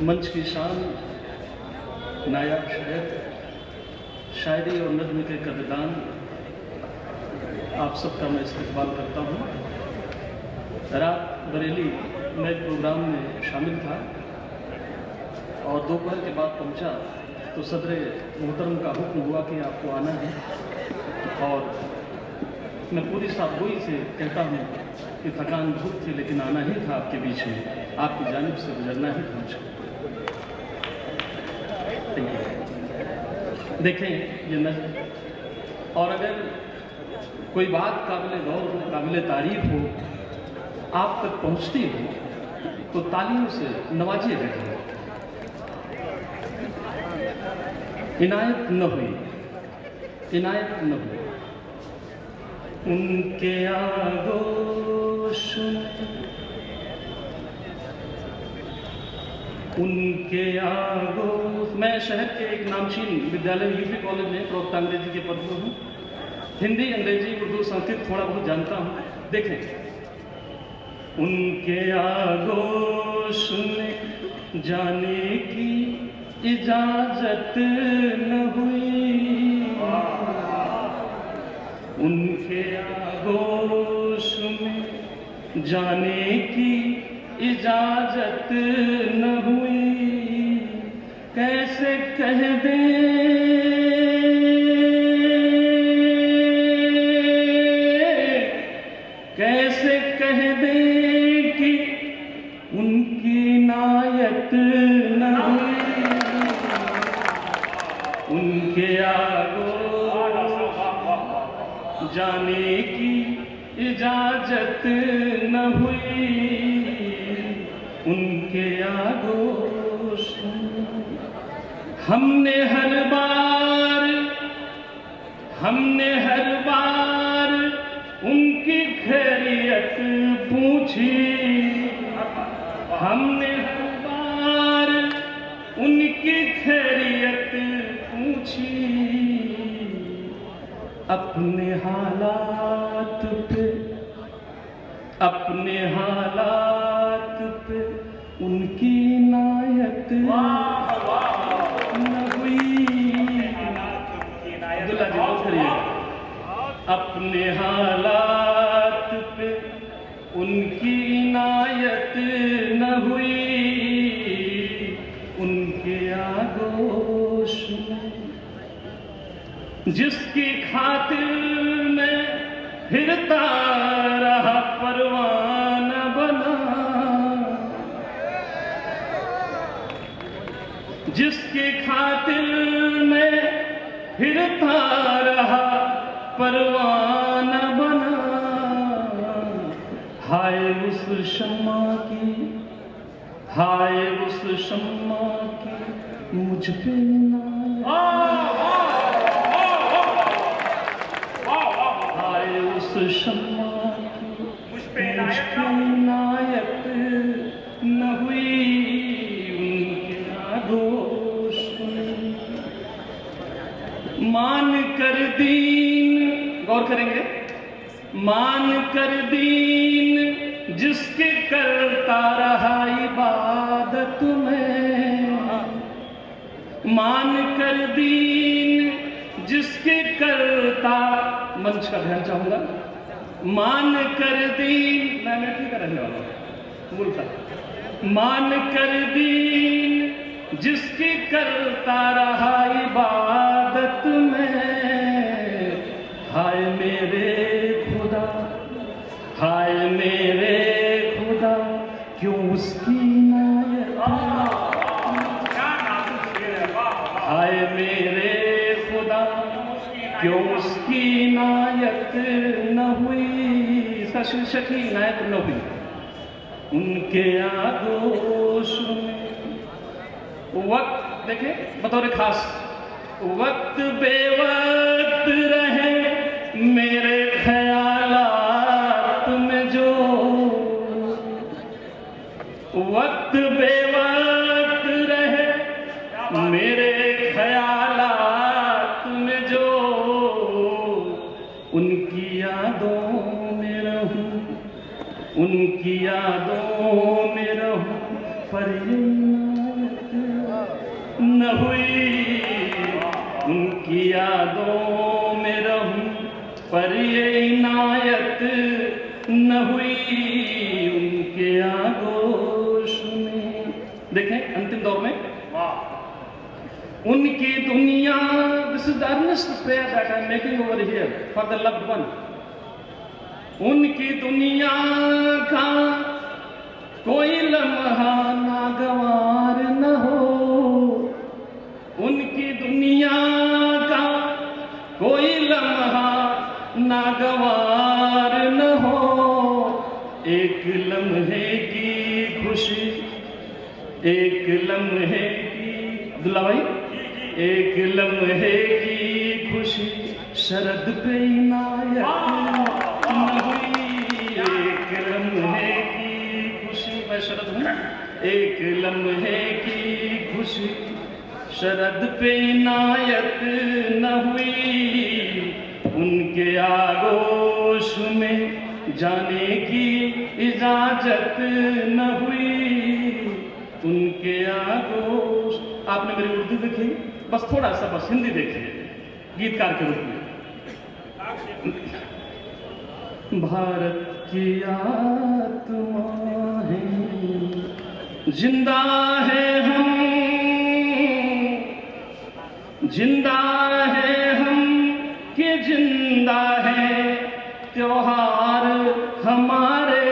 मंच की शान, नायाब शायर, शायरी और नज़्म के कदरदान, आप सबका मैं इस्तकबाल करता हूँ। रात बरेली में एक प्रोग्राम में शामिल था और दोपहर के बाद पहुँचा तो सदर मोहतरम का हुक्म हुआ कि आपको आना है, और मैं पूरी साफ़गोई से कहता हूँ कि थकान बहुत थी लेकिन आना ही था आपके बीच में, आपकी जानिब से गुजरना ही था मुझको। देखें ये नज़्म, और अगर कोई बात काबिल गौर हो, काबिल तारीफ हो, आप तक पहुँचती हो तो तालियों से नवाजिए बैठे। इनायत न हुई, इनायत न हुई उनके आगोश में, उनके आगोश। मैं शहर के एक नामचीन विद्यालय यूपी कॉलेज में प्रवक्ता अंग्रेजी के पद पर हूँ। हिंदी, अंग्रेजी, उर्दू, संस्कृत थोड़ा बहुत जानता हूँ। देखें, उनके आगोश में जाने की इजाजत न हुई, उनके आगोश में जाने की इजाजत न हुई। कैसे कह दें, कैसे कह दें कि उनकी इनायत न हुई, उनके आगोश जाने की इजाजत न हुई, उनके आगोश। हमने हर बार उनकी खैरियत पूछी, हमने हर बार उनकी खैरियत पूछी। अपने हालात पे, अपने हालात पे उनकी इनायत न हुई। अब्दुल्ला जी बहुत करिए। अपने हालात पे उनकी इनायत न हुई, उनके आगोश में। जिसकी खातिर मैं फिरता रहा परवाना बना, जिसकी खातिर मैं फिरता रहा परवाना बना। हाय उस शम्मा की, हाय उस शम्मा की मुझ पे इनायत, हाय उस शम्मा की मुझ पे इनायत न हुई, उनके आगोश में। मान कर दीन, गौर करेंगे, मान कर दीन जिसके करता रहा इबादत में, मान कर दीन जिसके करता, मंच का ध्यान चाहूंगा, मान कर दीन, मैं ठीक रहने वाला हूं, बोलता, मान कर दीन जिसकी करता रहा इबादत में। हाय मेरे खुदा, हाय मेरे खुदा, क्यों उसकी इनायत, हाय मेरे खुदा, क्यों उसकी इनायत न हुई। इसका शीर्षक ही इनायत न हुई, उनके आगोश में। वक्त देखें बतौर खास, वक्त बेवक्त रहे मेरे ख्यालात में जो, वक्त बेवक्त रहे मेरे ख्यालात में जो, उनकी यादों में रहूं, उनकी यादों में रहूं, पर न हुई, उनकी यादों में रहूं पर ये इनायत न हुई, उनके आगोश में। देखें अंतिम दौर में उनकी दुनिया, this is the earnest prayer that I am making over here for the loved one. उनकी दुनिया का कोई लम्हा नागवार न हो, उनकी दुनिया का कोई लम्हा नागवार न हो। एक लम्हे की खुशी, एक लम्हे की, अब्दुल्ला भाई, एक लम्हे की खुशी शरद पे इनायत न हुई, एक लम्हे की खुशी, मैं शरद हूँ, एक लम्हे की खुशी शरद पे इनायत न हुई, उनके आगोश में जाने की इजाजत न हुई, उनके आगोश। आपने मेरी उर्दू देखी, बस थोड़ा सा, बस हिंदी देखिए गीतकार के रूप में। भारत की आत्मा है, जिंदा है हम, जिंदा है हम कि जिंदा है त्योहार हमारे।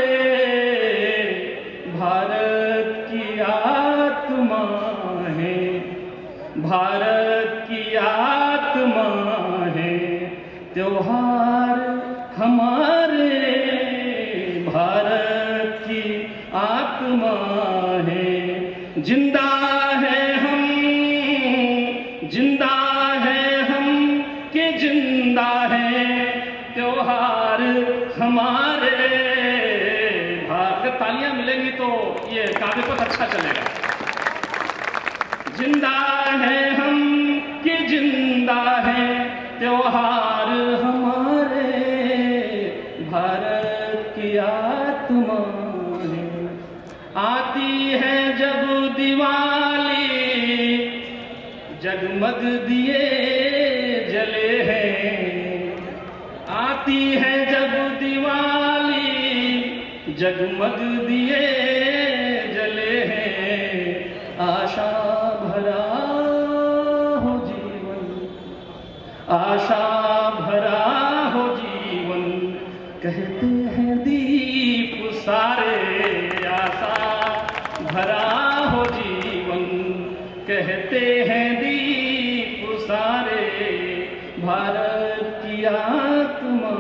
भारत की आत्मा है, भारत की आत्मा है त्योहार हमारे। भारत की आत्मा है, जिंदा है हम, जिंदा है हम कि जिंदा है त्योहार हमारे। तालियां मिलेंगी तो ये काव्य पद अच्छा चलेगा। जिंदा है हम कि जिंदा है त्योहार हमारे। भारत की आत्मा है, आती है जब दिवाली, जगमग दिए जले हैं। आती है जब दिवाली, जगमग दिए जले हैं। आशा भरा हो जीवन, आशा भरा हो जीवन, कहते हैं दीप सारे। आशा भरा हो जीवन, कहते हैं दीप सारे। भारत की आत्मा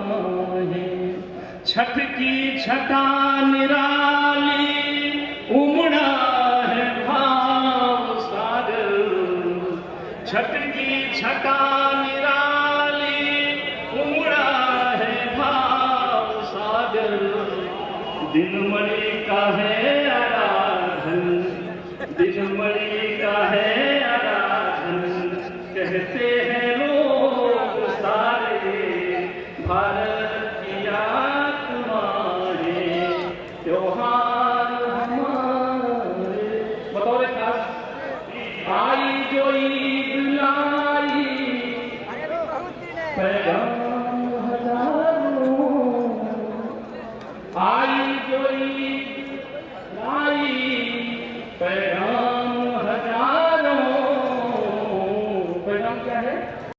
है, छठ की छटा निराली, उमड़ा है भाव सागर। छठ की छटा निराली, उमड़ा है भाव सागर। दिनमणि का है आराधन, दिनमणि का है आराधन, कहते हैं लोग सारे। भारत की आत्मा है, त्योहार हमारे। बतौर खास आई जो ईद लाई, पैगाम हजारों। आई जो ईद लाई, पैगाम हजारों। पैगाम क्या है?